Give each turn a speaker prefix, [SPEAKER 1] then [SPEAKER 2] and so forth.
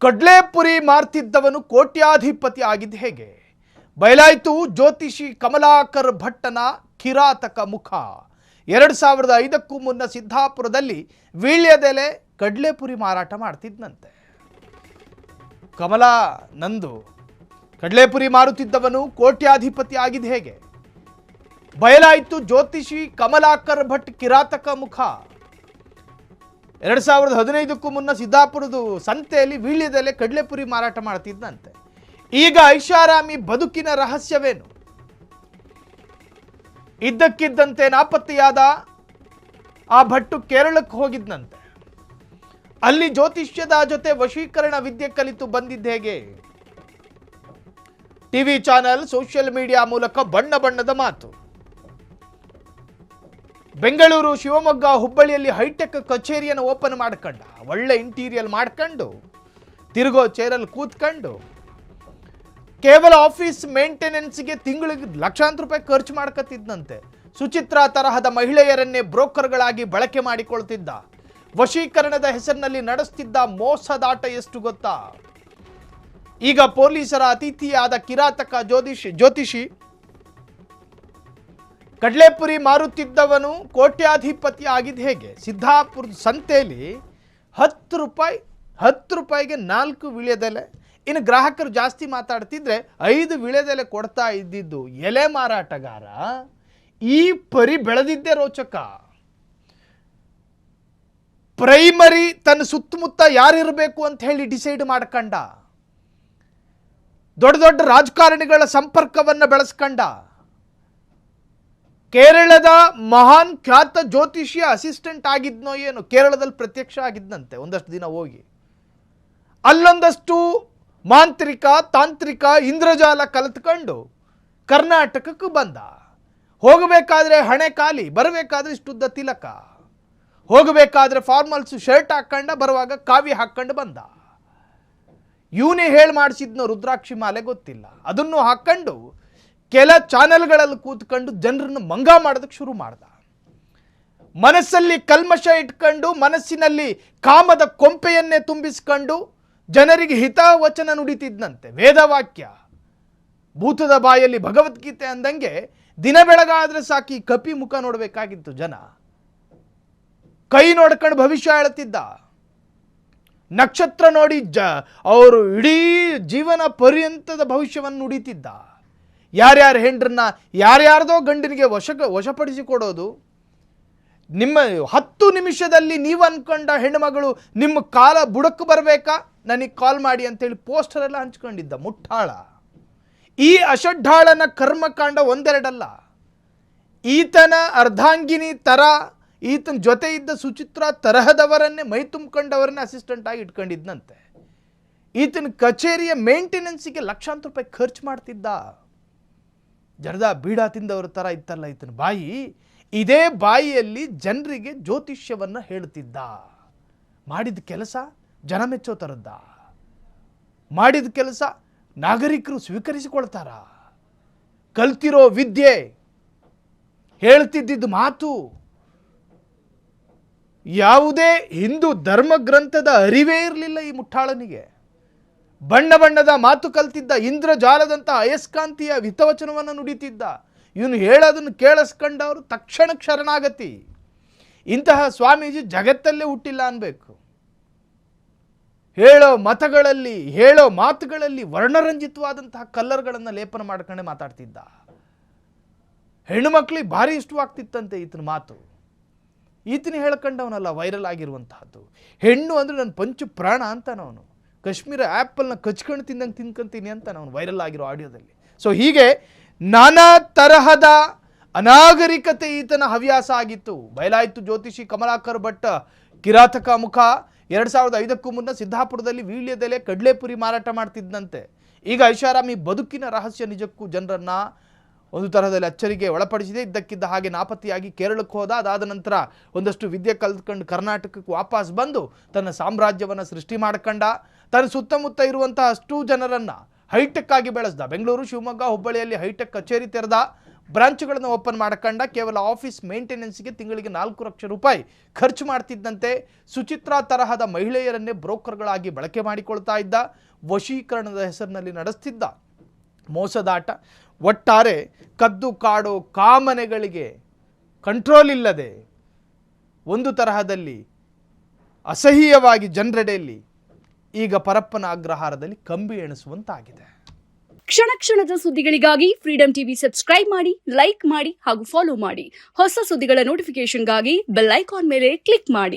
[SPEAKER 1] ಕಡ್ಲೆಪುರಿ ಮಾರ್ತಿದ್ದವನು ಕೋಟ್ಯಾಧಿಪತಿ ಆಗಿದ್ದು ಹೇಗೆ? ಬಯಲಾಯಿತು ಜ್ಯೋತಿಷಿ ಕಮಲಾಕರ್ ಭಟ್ಟನ ಕಿರಾತಕ ಮುಖ. 2005ಕ್ಕೂ ಮುನ್ನ ಸಿದ್ದಾಪುರದಲ್ಲಿ ವೀಳ್ಯದೆಲೆ ಕಡ್ಲೆಪುರಿ ಮಾರಾಟ ಮಾಡ್ತಿದ್ದಂತೆ. ಕಮಲಾ ನಂದು ಕಡ್ಲೆಪುರಿ ಮಾರುತ್ತಿದ್ದವನು ಕೋಟ್ಯಾಧಿಪತಿ ಆಗಿದ್ದು ಹೇಗೆ? ಬಯಲಾಯಿತು ಜ್ಯೋತಿಷಿ ಕಮಲಾಕರ್ ಭಟ್ ಕಿರಾತಕ ಮುಖ. 2015ಕ್ಕೂ ಮುನ್ನ ಸಿದ್ದಾಪುರದ ಸಂತೆಯಲ್ಲಿ ವೀಳ್ಯದೆಲೆ ಕಡ್ಲೆಪುರಿ ಮಾರಾಟ ಮಾಡ್ತಿದ್ದಂತೆ. ಈಗ ಐಷಾರಾಮಿ ಬದುಕಿನ ರಹಸ್ಯವೇನು? ಇದ್ದಕ್ಕಿದ್ದಂತೆ ನಾಪತ್ತೆಯಾದ ಆ ಭಟ್ಟು ಕೇರಳಕ್ಕೆ ಹೋಗಿದ್ದಂತೆ. ಅಲ್ಲಿ ಜ್ಯೋತಿಷ್ಯದ ಜೊತೆ ವಶೀಕರಣ ವಿದ್ಯೆ ಕಲಿತು ಬಂದಿದ್ದ ಹೇಗೆ? ಟಿವಿ ಚಾನೆಲ್, ಸೋಷಿಯಲ್ ಮೀಡಿಯಾ ಮೂಲಕ ಬಣ್ಣ ಬಣ್ಣದ ಮಾತು. ಬೆಂಗಳೂರು, ಶಿವಮೊಗ್ಗ, ಹುಬ್ಬಳ್ಳಿಯಲ್ಲಿ ಹೈಟೆಕ್ ಕಚೇರಿಯನ್ನು ಓಪನ್ ಮಾಡ್ಕೊಂಡ. ಒಳ್ಳೆ ಇಂಟೀರಿಯರ್ ಮಾಡ್ಕೊಂಡು ತಿರುಗೋ ಚೇರಲ್ಲಿ ಕೂತ್ಕೊಂಡು ಕೇವಲ ಆಫೀಸ್ ಮೇಂಟೆನೆನ್ಸ್ಗೆ ತಿಂಗಳಿಗೆ ಲಕ್ಷಾಂತರ ರೂಪಾಯಿ ಖರ್ಚು ಮಾಡ್ಕತ್ತಿದ್ದಂತೆ. ಸುಚಿತ್ರಾ ತರಹದ ಮಹಿಳೆಯರನ್ನೇ ಬ್ರೋಕರ್ಗಳಾಗಿ ಬಳಕೆ ಮಾಡಿಕೊಳ್ತಿದ್ದ. ವಶೀಕರಣದ ಹೆಸರಿನಲ್ಲಿ ನಡೆಸ್ತಿದ್ದ ಮೋಸದಾಟ ಎಷ್ಟು ಗೊತ್ತಾ? ಈಗ ಪೊಲೀಸರ ಅತಿಥಿಯಾದ ಕಿರಾತಕ ಜ್ಯೋತಿಷಿ ಕಡ್ಲೆಪುರಿ ಮಾರುತ್ತಿದ್ದವನು ಕೋಟ್ಯಾಧಿಪತಿ ಆಗಿದ್ದು ಹೇಗೆ? ಸಿದ್ದಾಪುರದ ಸಂತೆಯಲ್ಲಿ 10 ರೂಪಾಯಿಗೆ 4 ವೀಳ್ಯದೆಲೆ. ಇನ್ನು ಗ್ರಾಹಕರು ಜಾಸ್ತಿ ಮಾತಾಡ್ತಿದ್ರೆ 5 ವೀಳ್ಯದೆಲೆ ಕೊಡ್ತಾ ಇದ್ದಿದ್ದು ಎಲೆ ಮಾರಾಟಗಾರ ಈ ಪರಿ ಬೆಳೆದಿದ್ದೇ ರೋಚಕ. ಪ್ರೈಮರಿ ತನ್ನ ಸುತ್ತಮುತ್ತ ಯಾರಿರಬೇಕು ಅಂತ ಹೇಳಿ ಡಿಸೈಡ್ ಮಾಡ್ಕಂಡ. ದೊಡ್ಡ ದೊಡ್ಡ ರಾಜಕಾರಣಿಗಳ ಸಂಪರ್ಕವನ್ನು ಬೆಳೆಸ್ಕಂಡ. ಕೇರಳದ ಮಹಾನ್ ಖ್ಯಾತ ಜ್ಯೋತಿಷಿಯ ಅಸಿಸ್ಟೆಂಟ್ ಆಗಿದ್ನೋ ಏನು, ಕೇರಳದಲ್ಲಿ ಪ್ರತ್ಯಕ್ಷ ಆಗಿದ್ದಂತೆ ಒಂದಷ್ಟು ದಿನ ಹೋಗಿ. ಅಲ್ಲೊಂದಷ್ಟು ಮಾಂತ್ರಿಕ, ತಾಂತ್ರಿಕ, ಇಂದ್ರಜಾಲ ಕಲಿತ್ಕೊಂಡು ಕರ್ನಾಟಕಕ್ಕೆ ಬಂದ. ಹೋಗಬೇಕಾದ್ರೆ ಹಣೆ ಖಾಲಿ, ಬರಬೇಕಾದ್ರೆ ಇಷ್ಟುದ್ದ ತಿಲಕ. ಹೋಗಬೇಕಾದ್ರೆ ಫಾರ್ಮಲ್ಸ್ ಶರ್ಟ್ ಹಾಕೊಂಡ, ಬರುವಾಗ ಕಾವಿ ಹಾಕೊಂಡು ಬಂದ. ಇವನೇ ಹೇಳಿ ಮಾಡಿಸಿದ್ನೋ ರುದ್ರಾಕ್ಷಿ ಮಾಲೆ ಗೊತ್ತಿಲ್ಲ. ಅದನ್ನು ಹಾಕೊಂಡು ಕೆಲ ಚಾನೆಲ್ಗಳಲ್ಲಿ ಕೂತ್ಕೊಂಡು ಜನರನ್ನು ಮಂಗ ಮಾಡೋದಕ್ಕೆ ಶುರು ಮಾಡ್ದ. ಮನಸ್ಸಲ್ಲಿ ಕಲ್ಮಶ ಇಟ್ಕೊಂಡು, ಮನಸ್ಸಿನಲ್ಲಿ ಕಾಮದ ಕೊಂಪೆಯನ್ನೇ ತುಂಬಿಸ್ಕೊಂಡು ಜನರಿಗೆ ಹಿತವಚನ ನುಡಿತಿದ್ದಂತೆ. ವೇದವಾಕ್ಯ, ಭೂತದ ಬಾಯಲ್ಲಿ ಭಗವದ್ಗೀತೆ ಅಂದಂಗೆ ದಿನ ಬೆಳಗಾದ್ರೆ ಸಾಕಿ ಕಪಿ ಮುಖ ನೋಡಬೇಕಾಗಿತ್ತು ಜನ. ಕೈ ನೋಡ್ಕೊಂಡು ಭವಿಷ್ಯ ಹೇಳ್ತಿದ್ದ. ನಕ್ಷತ್ರ ನೋಡಿ ಅವರು ಇಡೀ ಜೀವನ ಪರ್ಯಂತದ ಭವಿಷ್ಯವನ್ನು ನುಡಿತಿದ್ದ. ಯಾರ್ಯಾರ ಹೆಂಡ್ರನ್ನ ಯಾರ್ಯಾರ್ದೋ ಗಂಡನಿಗೆ ವಶಪಡಿಸಿಕೊಡೋದು. ನಿಮ್ಮ 10 ನಿಮಿಷದಲ್ಲಿ ನೀವು ಅನ್ಕೊಂಡ ಹೆಣ್ಣುಮಗಳು ನಿಮ್ಮ ಕಾಲ ಬುಡಕ್ಕೆ ಬರಬೇಕಾ, ನನಗೆ ಕಾಲ್ ಮಾಡಿ ಅಂತೇಳಿ ಪೋಸ್ಟರ್ ಎಲ್ಲ ಹಂಚ್ಕೊಂಡಿದ್ದ ಮುಟ್ಟಾಳ. ಈ ಅಷಡ್ಢಾಳನ ಕರ್ಮಕಾಂಡ ಒಂದೆರಡಲ್ಲ. ಈತನ ಅರ್ಧಾಂಗಿನಿ ತರ, ಈತನ ಜೊತೆ ಇದ್ದ ಸುಚಿತ್ರಾ ತರಹದವರನ್ನೇ ಮೈ ತುಂಬಿಕೊಂಡವರನ್ನೇ ಅಸಿಸ್ಟೆಂಟ್ ಆಗಿ ಇಟ್ಕೊಂಡಿದ್ದಂತೆ. ಈತನ ಕಚೇರಿಯ ಮೇಂಟೆನೆನ್ಸಿಗೆ ಲಕ್ಷಾಂತರ ರೂಪಾಯಿ ಖರ್ಚು ಮಾಡ್ತಿದ್ದ. ಜರದ ಬೀಡ ತಿಂದವರ ಥರ ಇತ್ತಲ್ಲ ಈತನ ಬಾಯಿ. ಇದೇ ಬಾಯಿಯಲ್ಲಿ ಜನರಿಗೆ ಜ್ಯೋತಿಷ್ಯವನ್ನು ಹೇಳ್ತಿದ್ದ. ಮಾಡಿದ ಕೆಲಸ ಜನ ಮೆಚ್ಚೋ ಥರದ್ದ. ಮಾಡಿದ ಕೆಲಸ ನಾಗರಿಕರು ಸ್ವೀಕರಿಸಿಕೊಳ್ತಾರ. ಕಲ್ತಿರೋ ವಿದ್ಯೆ, ಹೇಳ್ತಿದ್ದಿದ್ದು ಮಾತು ಯಾವುದೇ ಹಿಂದೂ ಧರ್ಮ ಗ್ರಂಥದ ಅರಿವೇ ಇರಲಿಲ್ಲ ಈ ಮುಟ್ಟಾಳನಿಗೆ. ಬಣ್ಣ ಬಣ್ಣದ ಮಾತು ಕಲ್ತಿದ್ದ. ಇಂದ್ರಜಾಲದಂಥ ಅಯಸ್ಕಾಂತಿಯ ಹಿತವಚನವನ್ನು ನುಡಿತಿದ್ದ. ಇವನು ಹೇಳೋದನ್ನು ಕೇಳಿಸ್ಕೊಂಡವರು ತಕ್ಷಣ ಶರಣಾಗತಿ. ಇಂತಹ ಸ್ವಾಮೀಜಿ ಜಗತ್ತಲ್ಲೇ ಹುಟ್ಟಿಲ್ಲ ಅನ್ಬೇಕು. ಹೇಳೋ ಮತಗಳಲ್ಲಿ, ಹೇಳೋ ಮಾತುಗಳಲ್ಲಿ ವರ್ಣರಂಜಿತವಾದಂತಹ ಕಲ್ಲರ್ಗಳನ್ನು ಲೇಪನ ಮಾಡ್ಕೊಂಡೆ ಮಾತಾಡ್ತಿದ್ದ. ಹೆಣ್ಣು ಮಕ್ಕಳಿಗೆ ಭಾರಿ ಇಷ್ಟವಾಗ್ತಿತ್ತಂತೆ ಈತನ ಮಾತು. ಈತನ ಹೇಳ್ಕೊಂಡವನಲ್ಲ ವೈರಲ್ ಆಗಿರುವಂತಹದ್ದು. ಹೆಣ್ಣು ಅಂದರೆ ನನ್ನ ಪಂಚು ಪ್ರಾಣ ಅಂತಾನವನು. ಕಾಶ್ಮೀರ ಆ್ಯಪಲ್ನ ಕಚ್ಕೊಂಡು ತಿನ್ಕೊಂತೀನಿ ಅಂತ ನಾನು ವೈರಲ್ ಆಗಿರೋ ಆಡಿಯೋದಲ್ಲಿ. ಸೊ ಹೀಗೆ ನಾನಾ ತರಹದ ಅನಾಗರಿಕತೆ ಈತನ ಹವ್ಯಾಸ ಆಗಿತ್ತು. ಬಯಲಾಯಿತು ಜ್ಯೋತಿಷಿ ಕಮಲಾಕರ್ ಭಟ್ ಕಿರಾತಕ ಮುಖ. 2005ಕ್ಕೂ ಮುನ್ನ ಸಿದ್ದಾಪುರದಲ್ಲಿ ವೀಳ್ಯದೆಲೆ ಕಡ್ಲೆಪುರಿ ಮಾರಾಟ ಮಾಡ್ತಿದ್ದಂತೆ. ಈಗ ಐಷಾರಾಮಿ ಬದುಕಿನ ರಹಸ್ಯ ನಿಜಕ್ಕೂ ಜನರನ್ನ ಒಂದು ತರಹದಲ್ಲಿ ಅಚ್ಚರಿಗೆ ಒಳಪಡಿಸಿದೆ. ಇದ್ದಕ್ಕಿದ್ದ ಹಾಗೆ ನಾಪತ್ತೆಯಾಗಿ ಕೇರಳಕ್ಕೆ ಹೋದ. ಅದಾದ ನಂತರ ಒಂದಷ್ಟು ವಿದ್ಯೆ ಕಲ್ತ್ಕೊಂಡು ಕರ್ನಾಟಕಕ್ಕೆ ವಾಪಸ್ ಬಂದು ತನ್ನ ಸಾಮ್ರಾಜ್ಯವನ್ನು ಸೃಷ್ಟಿ ಮಾಡ್ಕೊಂಡ. ತನ್ನ ಸುತ್ತಮುತ್ತ ಇರುವಂತಹ ಅಷ್ಟು ಜನರನ್ನು ಹೈಟೆಕ್ ಆಗಿ ಬೆಳೆಸ್ದ. ಬೆಂಗಳೂರು, ಶಿವಮೊಗ್ಗ, ಹುಬ್ಬಳ್ಳಿಯಲ್ಲಿ ಹೈಟೆಕ್ ಕಚೇರಿ ತೆರೆದ. ಬ್ರಾಂಚುಗಳನ್ನು ಓಪನ್ ಮಾಡ್ಕೊಂಡ. ಕೇವಲ ಆಫೀಸ್ ಮೇಂಟೆನೆನ್ಸ್ಗೆ ತಿಂಗಳಿಗೆ 4 ಲಕ್ಷ ರೂಪಾಯಿ ಖರ್ಚು ಮಾಡ್ತಿದ್ದಂತೆ. ಸುಚಿತ್ರಾ ತರಹದ ಮಹಿಳೆಯರನ್ನೇ ಬ್ರೋಕರ್ಗಳಾಗಿ ಬಳಕೆ ಮಾಡಿಕೊಳ್ತಾ ಇದ್ದ. ವಶೀಕರಣದ ಹೆಸರಿನಲ್ಲಿ ನಡೆಸ್ತಿದ್ದ ಮೋಸದಾಟ. ಒಟ್ಟಾರೆ ಕದ್ದು ಕಾಡೋ ಕಾಮನೆಗಳಿಗೆ ಕಂಟ್ರೋಲ್ ಇಲ್ಲದೆ ಒಂದು ತರಹದಲ್ಲಿ ಅಸಹ್ಯವಾಗಿ ಜನರೆಡೆಯಲ್ಲಿ ಈಗ ಪರಪ್ಪನ ಅಗ್ರಹಾರದಲ್ಲಿ ಕಂಬಿ ಎಣಿಸುವಂತಾಗಿದೆ.
[SPEAKER 2] ಕ್ಷಣ ಕ್ಷಣದ ಸುದ್ದಿಗಳಿಗಾಗಿ ಫ್ರೀಡಂ ಟಿವಿ ಸಬ್ಸ್ಕ್ರೈಬ್ ಮಾಡಿ, ಲೈಕ್ ಮಾಡಿ ಹಾಗೂ ಫಾಲೋ ಮಾಡಿ. ಹೊಸ ಸುದ್ದಿಗಳ ನೋಟಿಫಿಕೇಶನ್ಗಾಗಿ ಬೆಲ್ ಐಕಾನ್ ಮೇಲೆ ಕ್ಲಿಕ್ ಮಾಡಿ.